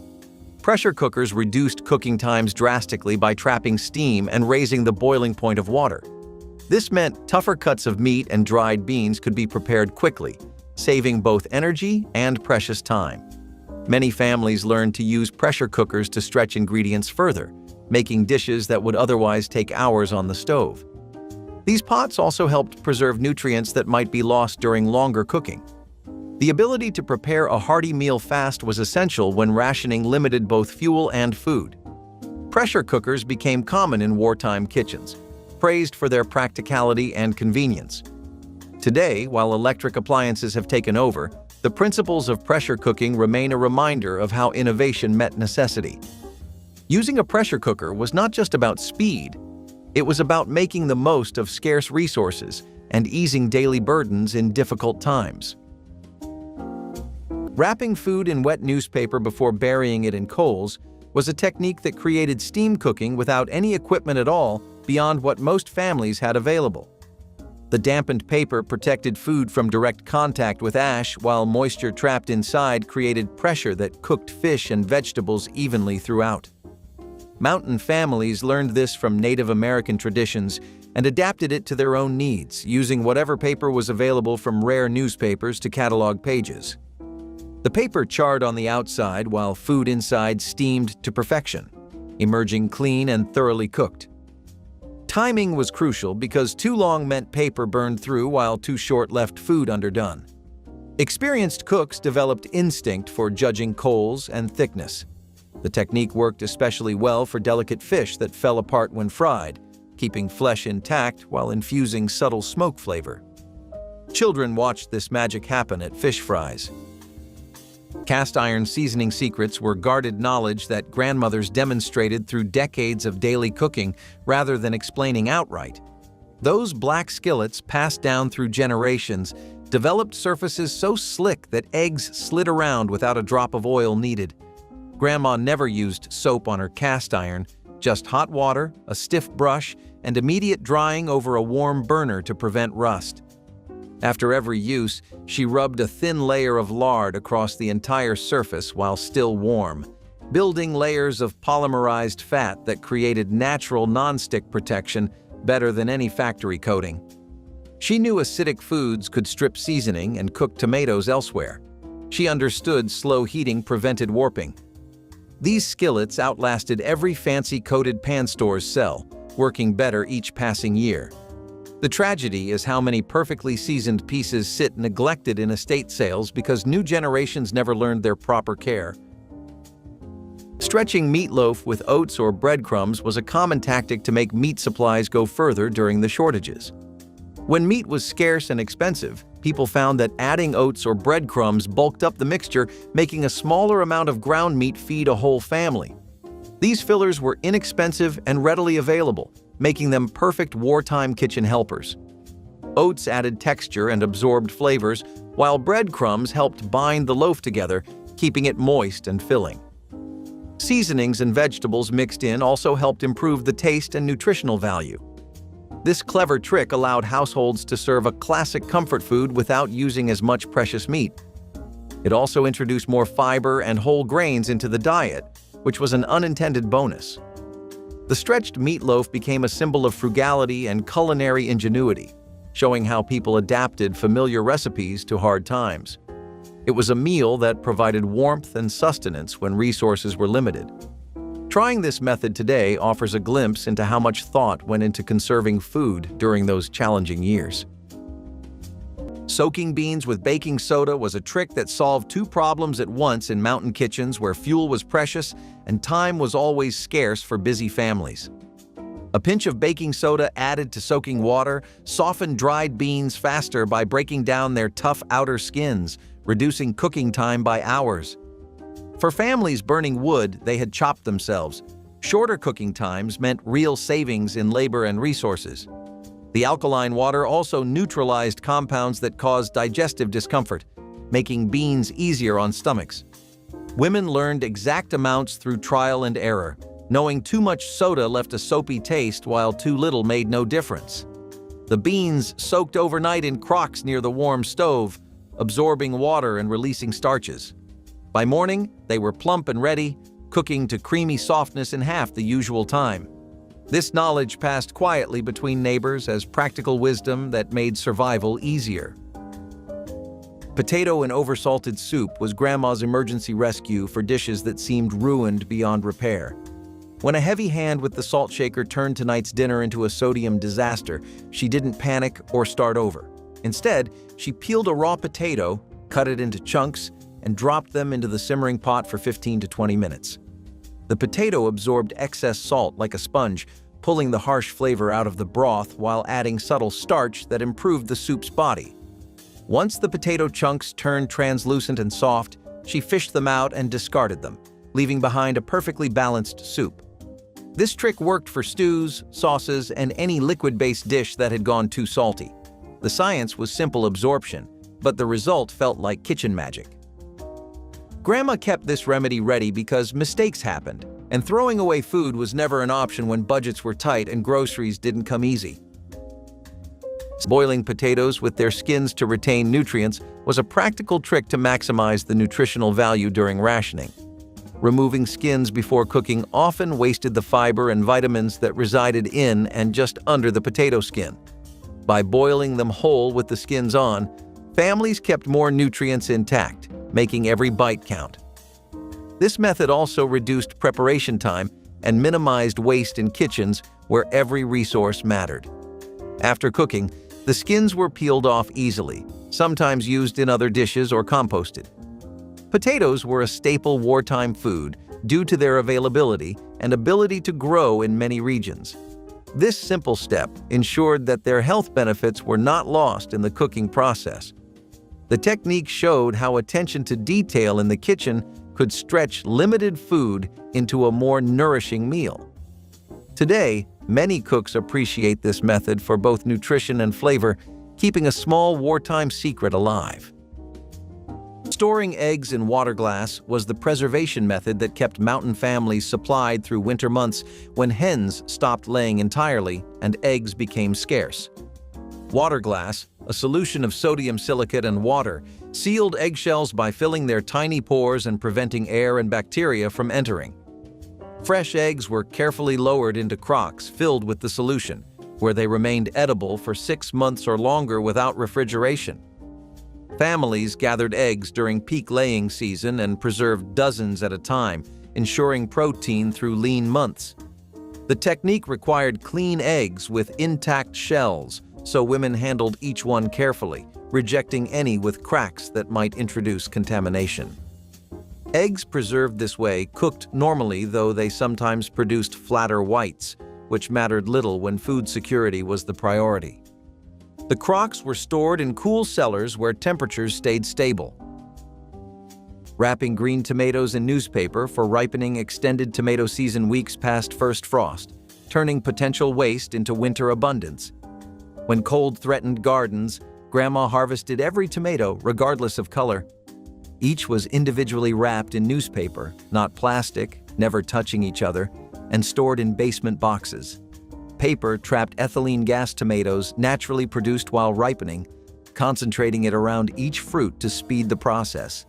Pressure cookers reduced cooking times drastically by trapping steam and raising the boiling point of water. This meant tougher cuts of meat and dried beans could be prepared quickly, saving both energy and precious time. Many families learned to use pressure cookers to stretch ingredients further, making dishes that would otherwise take hours on the stove. These pots also helped preserve nutrients that might be lost during longer cooking. The ability to prepare a hearty meal fast was essential when rationing limited both fuel and food. Pressure cookers became common in wartime kitchens, praised for their practicality and convenience. Today, while electric appliances have taken over, the principles of pressure cooking remain a reminder of how innovation met necessity. Using a pressure cooker was not just about speed. It was about making the most of scarce resources and easing daily burdens in difficult times. Wrapping food in wet newspaper before burying it in coals was a technique that created steam cooking without any equipment at all beyond what most families had available. The dampened paper protected food from direct contact with ash, while moisture trapped inside created pressure that cooked fish and vegetables evenly throughout. Mountain families learned this from Native American traditions and adapted it to their own needs, using whatever paper was available from rare newspapers to catalog pages. The paper charred on the outside while food inside steamed to perfection, emerging clean and thoroughly cooked. Timing was crucial because too long meant paper burned through while too short left food underdone. Experienced cooks developed instinct for judging coals and thickness. The technique worked especially well for delicate fish that fell apart when fried, keeping flesh intact while infusing subtle smoke flavor. Children watched this magic happen at fish fries. Cast iron seasoning secrets were guarded knowledge that grandmothers demonstrated through decades of daily cooking rather than explaining outright. Those black skillets, passed down through generations, developed surfaces so slick that eggs slid around without a drop of oil needed. Grandma never used soap on her cast iron, just hot water, a stiff brush, and immediate drying over a warm burner to prevent rust. After every use, she rubbed a thin layer of lard across the entire surface while still warm, building layers of polymerized fat that created natural non-stick protection better than any factory coating. She knew acidic foods could strip seasoning and cook tomatoes elsewhere. She understood slow heating prevented warping. These skillets outlasted every fancy coated pan store's sell, working better each passing year. The tragedy is how many perfectly seasoned pieces sit neglected in estate sales because new generations never learned their proper care. Stretching meatloaf with oats or breadcrumbs was a common tactic to make meat supplies go further during the shortages. When meat was scarce and expensive, people found that adding oats or breadcrumbs bulked up the mixture, making a smaller amount of ground meat feed a whole family. These fillers were inexpensive and readily available, making them perfect wartime kitchen helpers. Oats added texture and absorbed flavors, while breadcrumbs helped bind the loaf together, keeping it moist and filling. Seasonings and vegetables mixed in also helped improve the taste and nutritional value. This clever trick allowed households to serve a classic comfort food without using as much precious meat. It also introduced more fiber and whole grains into the diet, which was an unintended bonus. The stretched meatloaf became a symbol of frugality and culinary ingenuity, showing how people adapted familiar recipes to hard times. It was a meal that provided warmth and sustenance when resources were limited. Trying this method today offers a glimpse into how much thought went into conserving food during those challenging years. Soaking beans with baking soda was a trick that solved two problems at once in mountain kitchens where fuel was precious and time was always scarce for busy families. A pinch of baking soda added to soaking water softened dried beans faster by breaking down their tough outer skins, reducing cooking time by hours. For families burning wood, they had chopped themselves. Shorter cooking times meant real savings in labor and resources. The alkaline water also neutralized compounds that caused digestive discomfort, making beans easier on stomachs. Women learned exact amounts through trial and error, knowing too much soda left a soapy taste while too little made no difference. The beans soaked overnight in crocks near the warm stove, absorbing water and releasing starches. By morning, they were plump and ready, cooking to creamy softness in half the usual time. This knowledge passed quietly between neighbors as practical wisdom that made survival easier. Potato and oversalted soup was Grandma's emergency rescue for dishes that seemed ruined beyond repair. When a heavy hand with the salt shaker turned tonight's dinner into a sodium disaster, she didn't panic or start over. Instead, she peeled a raw potato, cut it into chunks, and dropped them into the simmering pot for 15 to 20 minutes. The potato absorbed excess salt like a sponge, pulling the harsh flavor out of the broth while adding subtle starch that improved the soup's body. Once the potato chunks turned translucent and soft, she fished them out and discarded them, leaving behind a perfectly balanced soup. This trick worked for stews, sauces, and any liquid-based dish that had gone too salty. The science was simple absorption, but the result felt like kitchen magic. Grandma kept this remedy ready because mistakes happened, and throwing away food was never an option when budgets were tight and groceries didn't come easy. Boiling potatoes with their skins to retain nutrients was a practical trick to maximize the nutritional value during rationing. Removing skins before cooking often wasted the fiber and vitamins that resided in and just under the potato skin. By boiling them whole with the skins on, families kept more nutrients intact, making every bite count. This method also reduced preparation time and minimized waste in kitchens where every resource mattered. After cooking, the skins were peeled off easily, sometimes used in other dishes or composted. Potatoes were a staple wartime food due to their availability and ability to grow in many regions. This simple step ensured that their health benefits were not lost in the cooking process. The technique showed how attention to detail in the kitchen could stretch limited food into a more nourishing meal. Today, many cooks appreciate this method for both nutrition and flavor, keeping a small wartime secret alive. Storing eggs in water glass was the preservation method that kept mountain families supplied through winter months when hens stopped laying entirely and eggs became scarce. Water glass, a solution of sodium silicate and water, sealed eggshells by filling their tiny pores and preventing air and bacteria from entering. Fresh eggs were carefully lowered into crocks filled with the solution, where they remained edible for 6 months or longer without refrigeration. Families gathered eggs during peak laying season and preserved dozens at a time, ensuring protein through lean months. The technique required clean eggs with intact shells, so women handled each one carefully, rejecting any with cracks that might introduce contamination. Eggs preserved this way cooked normally, though they sometimes produced flatter whites, which mattered little when food security was the priority. The crocks were stored in cool cellars where temperatures stayed stable. Wrapping green tomatoes in newspaper for ripening extended tomato season weeks past first frost, turning potential waste into winter abundance. When cold threatened gardens, Grandma harvested every tomato, regardless of color. Each was individually wrapped in newspaper, not plastic, never touching each other, and stored in basement boxes. Paper trapped ethylene gas tomatoes naturally produced while ripening, concentrating it around each fruit to speed the process.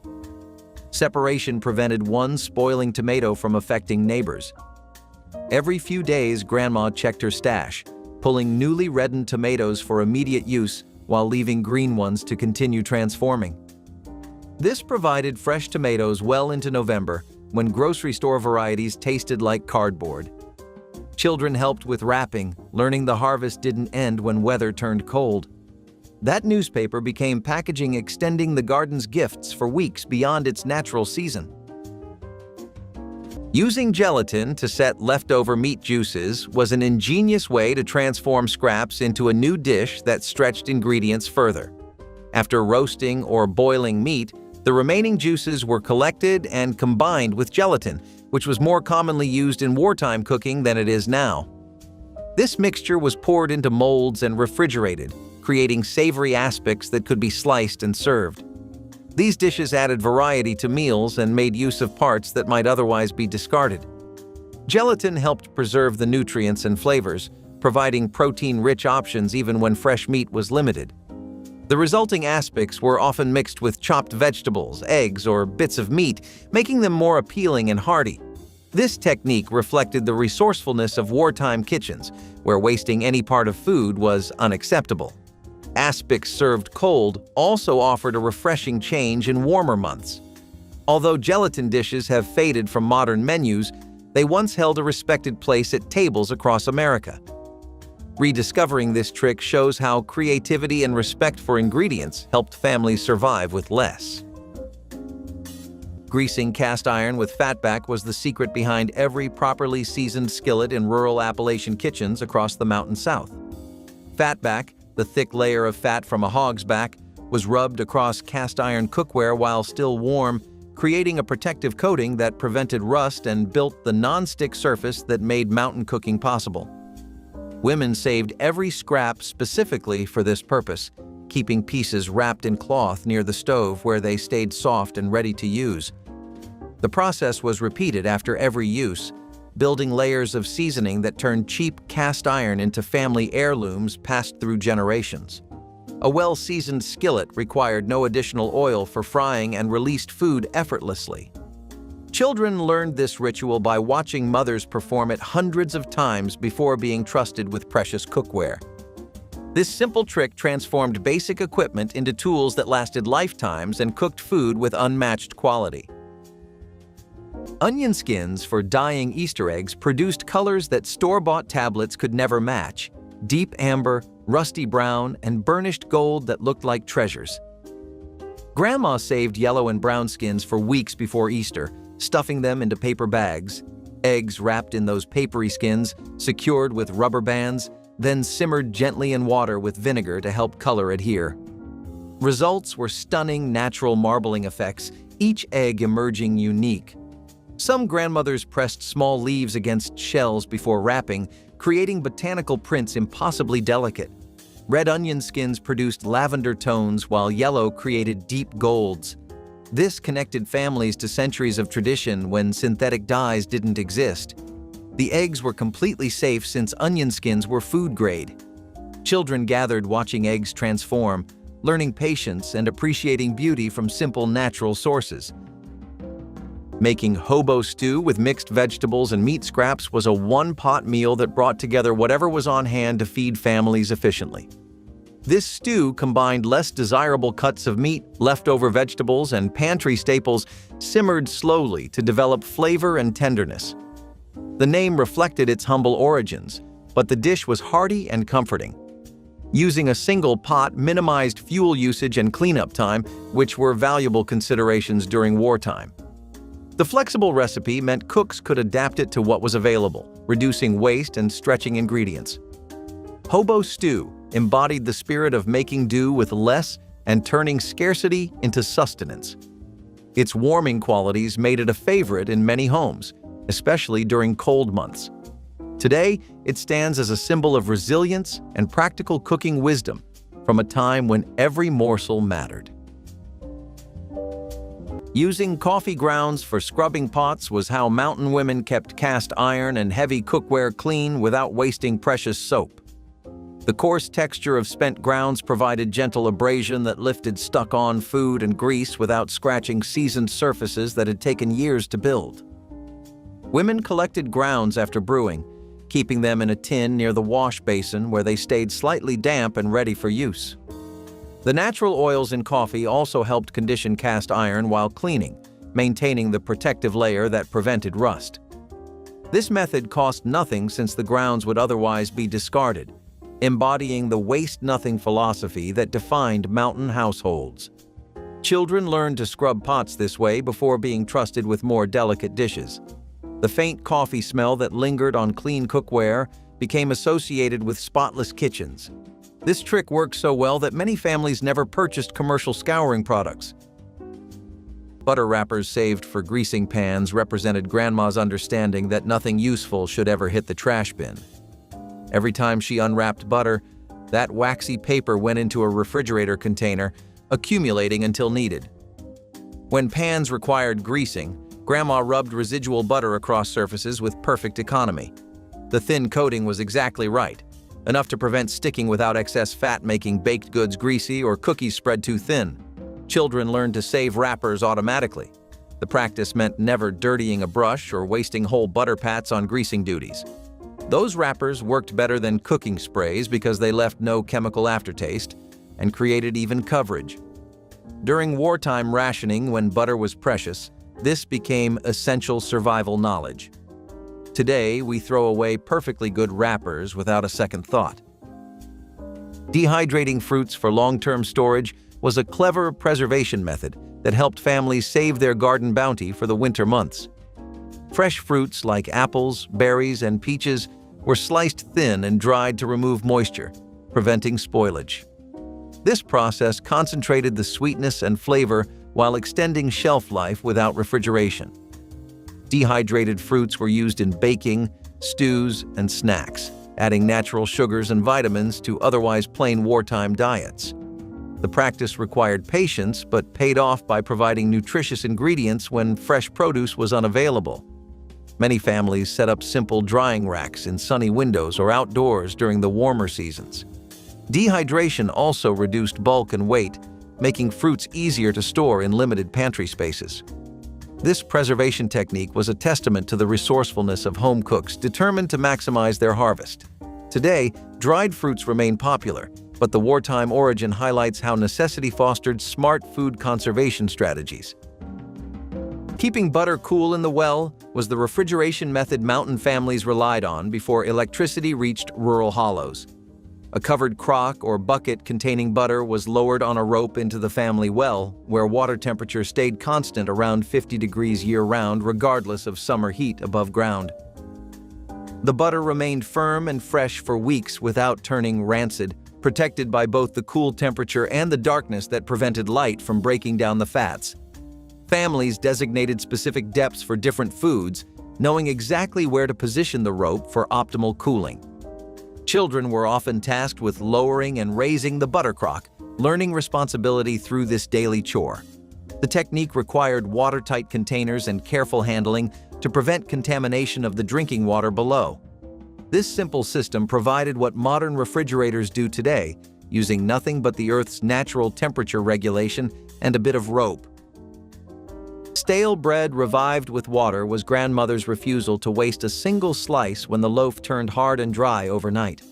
Separation prevented one spoiling tomato from affecting neighbors. Every few days, Grandma checked her stash, pulling newly reddened tomatoes for immediate use while leaving green ones to continue transforming. This provided fresh tomatoes well into November, when grocery store varieties tasted like cardboard. Children helped with wrapping, learning the harvest didn't end when weather turned cold. That newspaper became packaging extending the garden's gifts for weeks beyond its natural season. Using gelatin to set leftover meat juices was an ingenious way to transform scraps into a new dish that stretched ingredients further. After roasting or boiling meat, the remaining juices were collected and combined with gelatin, which was more commonly used in wartime cooking than it is now. This mixture was poured into molds and refrigerated, creating savory aspects that could be sliced and served. These dishes added variety to meals and made use of parts that might otherwise be discarded. Gelatin helped preserve the nutrients and flavors, providing protein-rich options even when fresh meat was limited. The resulting aspects were often mixed with chopped vegetables, eggs, or bits of meat, making them more appealing and hearty. This technique reflected the resourcefulness of wartime kitchens, where wasting any part of food was unacceptable. Aspics served cold also offered a refreshing change in warmer months. Although gelatin dishes have faded from modern menus, they once held a respected place at tables across America. Rediscovering this trick shows how creativity and respect for ingredients helped families survive with less. Greasing cast iron with fatback was the secret behind every properly seasoned skillet in rural Appalachian kitchens across the Mountain South. Fatback, the thick layer of fat from a hog's back, was rubbed across cast iron cookware while still warm, creating a protective coating that prevented rust and built the non-stick surface that made mountain cooking possible. Women saved every scrap specifically for this purpose, keeping pieces wrapped in cloth near the stove where they stayed soft and ready to use. The process was repeated after every use, building layers of seasoning that turned cheap cast iron into family heirlooms passed through generations. A well-seasoned skillet required no additional oil for frying and released food effortlessly. Children learned this ritual by watching mothers perform it hundreds of times before being trusted with precious cookware. This simple trick transformed basic equipment into tools that lasted lifetimes and cooked food with unmatched quality. Onion skins for dyeing Easter eggs produced colors that store-bought tablets could never match: deep amber, rusty brown, and burnished gold that looked like treasures. Grandma saved yellow and brown skins for weeks before Easter, stuffing them into paper bags. Eggs wrapped in those papery skins, secured with rubber bands, then simmered gently in water with vinegar to help color adhere. Results were stunning natural marbling effects, each egg emerging unique. Some grandmothers pressed small leaves against shells before wrapping, creating botanical prints impossibly delicate. Red onion skins produced lavender tones while yellow created deep golds. This connected families to centuries of tradition when synthetic dyes didn't exist. The eggs were completely safe since onion skins were food grade. Children gathered watching eggs transform, learning patience and appreciating beauty from simple natural sources. Making hobo stew with mixed vegetables and meat scraps was a one-pot meal that brought together whatever was on hand to feed families efficiently. This stew combined less desirable cuts of meat, leftover vegetables, and pantry staples simmered slowly to develop flavor and tenderness. The name reflected its humble origins, but the dish was hearty and comforting. Using a single pot minimized fuel usage and cleanup time, which were valuable considerations during wartime. The flexible recipe meant cooks could adapt it to what was available, reducing waste and stretching ingredients. Hobo stew embodied the spirit of making do with less and turning scarcity into sustenance. Its warming qualities made it a favorite in many homes, especially during cold months. Today, it stands as a symbol of resilience and practical cooking wisdom from a time when every morsel mattered. Using coffee grounds for scrubbing pots was how mountain women kept cast iron and heavy cookware clean without wasting precious soap. The coarse texture of spent grounds provided gentle abrasion that lifted stuck-on food and grease without scratching seasoned surfaces that had taken years to build. Women collected grounds after brewing, keeping them in a tin near the wash basin where they stayed slightly damp and ready for use. The natural oils in coffee also helped condition cast iron while cleaning, maintaining the protective layer that prevented rust. This method cost nothing since the grounds would otherwise be discarded, embodying the waste-nothing philosophy that defined mountain households. Children learned to scrub pots this way before being trusted with more delicate dishes. The faint coffee smell that lingered on clean cookware became associated with spotless kitchens. This trick worked so well that many families never purchased commercial scouring products. Butter wrappers saved for greasing pans represented Grandma's understanding that nothing useful should ever hit the trash bin. Every time she unwrapped butter, that waxy paper went into a refrigerator container, accumulating until needed. When pans required greasing, Grandma rubbed residual butter across surfaces with perfect economy. The thin coating was exactly right, enough to prevent sticking without excess fat making baked goods greasy or cookies spread too thin. Children learned to save wrappers automatically. The practice meant never dirtying a brush or wasting whole butter pats on greasing duties. Those wrappers worked better than cooking sprays because they left no chemical aftertaste and created even coverage. During wartime rationing, when butter was precious, this became essential survival knowledge. Today, we throw away perfectly good wrappers without a second thought. Dehydrating fruits for long-term storage was a clever preservation method that helped families save their garden bounty for the winter months. Fresh fruits like apples, berries, and peaches were sliced thin and dried to remove moisture, preventing spoilage. This process concentrated the sweetness and flavor while extending shelf life without refrigeration. Dehydrated fruits were used in baking, stews, and snacks, adding natural sugars and vitamins to otherwise plain wartime diets. The practice required patience but paid off by providing nutritious ingredients when fresh produce was unavailable. Many families set up simple drying racks in sunny windows or outdoors during the warmer seasons. Dehydration also reduced bulk and weight, making fruits easier to store in limited pantry spaces. This preservation technique was a testament to the resourcefulness of home cooks determined to maximize their harvest. Today, dried fruits remain popular, but the wartime origin highlights how necessity fostered smart food conservation strategies. Keeping butter cool in the well was the refrigeration method mountain families relied on before electricity reached rural hollows. A covered crock or bucket containing butter was lowered on a rope into the family well, where water temperature stayed constant around 50 degrees year-round regardless of summer heat above ground. The butter remained firm and fresh for weeks without turning rancid, protected by both the cool temperature and the darkness that prevented light from breaking down the fats. Families designated specific depths for different foods, knowing exactly where to position the rope for optimal cooling. Children were often tasked with lowering and raising the butter crock, learning responsibility through this daily chore. The technique required watertight containers and careful handling to prevent contamination of the drinking water below. This simple system provided what modern refrigerators do today, using nothing but the Earth's natural temperature regulation and a bit of rope. Stale bread revived with water was grandmother's refusal to waste a single slice when the loaf turned hard and dry overnight.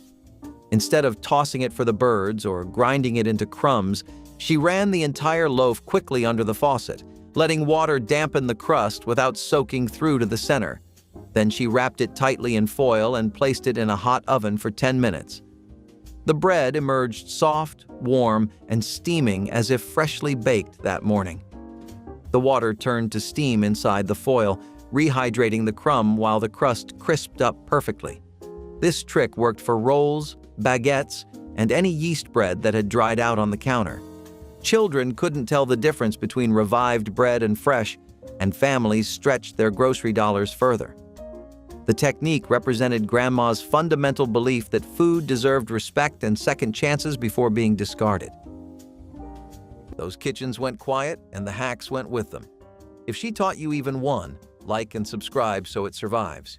Instead of tossing it for the birds or grinding it into crumbs, she ran the entire loaf quickly under the faucet, letting water dampen the crust without soaking through to the center. Then she wrapped it tightly in foil and placed it in a hot oven for 10 minutes. The bread emerged soft, warm, and steaming as if freshly baked that morning. The water turned to steam inside the foil, rehydrating the crumb while the crust crisped up perfectly. This trick worked for rolls, baguettes, and any yeast bread that had dried out on the counter. Children couldn't tell the difference between revived bread and fresh, and families stretched their grocery dollars further. The technique represented Grandma's fundamental belief that food deserved respect and second chances before being discarded. Those kitchens went quiet, and the hacks went with them. If she taught you even one, like and subscribe so it survives.